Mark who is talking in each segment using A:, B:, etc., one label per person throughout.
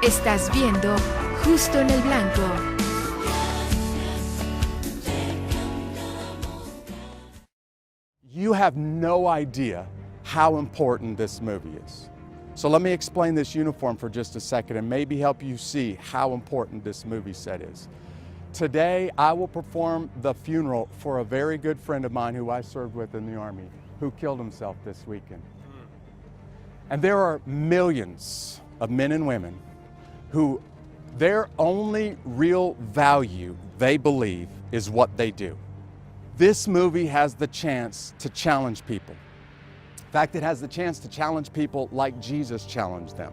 A: Estás viendo Justo en el Blanco.
B: You have no idea how important this movie is. So let me explain this uniform for just a second and maybe help you see how important this movie set is. Today, I will perform the funeral for a very good friend of mine who I served with in the Army, who killed himself this weekend. And there are millions of men and women who their only real value, they believe, is what they do. This movie has the chance to challenge people. In fact, it has the chance to challenge people like Jesus challenged them.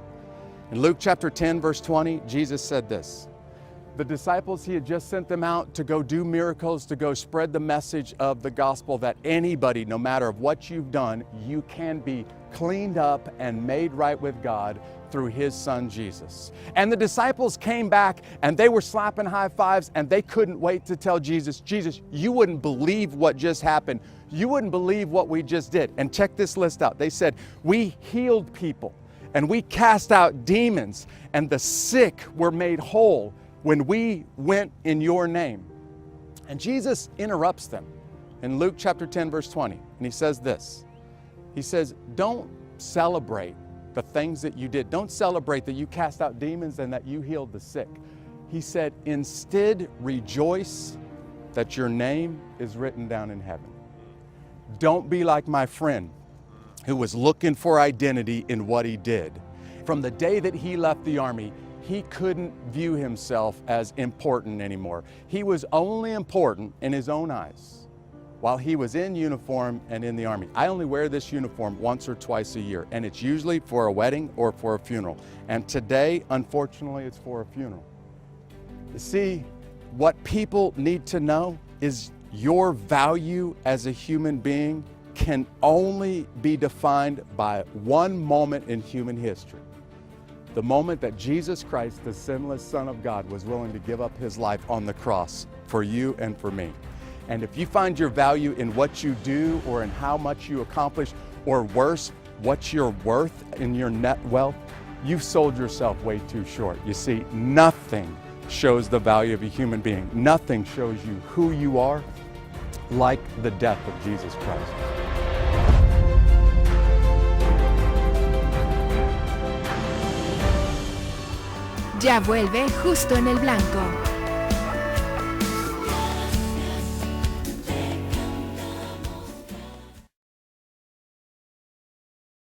B: In Luke chapter 10, verse 20, Jesus said this: the disciples, he had just sent them out to go do miracles, to go spread the message of the gospel that anybody, no matter what you've done, you can be cleaned up and made right with God through his son Jesus. And the disciples came back and they were slapping high fives and they couldn't wait to tell Jesus, Jesus, you wouldn't believe what just happened. You wouldn't believe what we just did. And check this list out. They said, we healed people and we cast out demons and the sick were made whole when we went in your name. And Jesus interrupts them in Luke chapter 10, verse 20. And he says this. He says, don't celebrate the things that you did. Don't celebrate that you cast out demons and that you healed the sick. He said, instead rejoice that your name is written down in heaven. Don't be like my friend who was looking for identity in what he did. From the day that he left the Army, he couldn't view himself as important anymore. He was only important in his own eyes while he was in uniform and in the Army. I only wear this uniform once or twice a year, and it's usually for a wedding or for a funeral. And today, unfortunately, it's for a funeral. You see, what people need to know is your value as a human being can only be defined by one moment in human history. The moment that Jesus Christ, the sinless Son of God, was willing to give up his life on the cross for you and for me. And if you find your value in what you do or in how much you accomplish, or worse, what you're worth in your net wealth, you've sold yourself way too short. You see, nothing shows the value of a human being. Nothing shows you who you are like the death of Jesus Christ.
A: Ya vuelve Justo en el Blanco.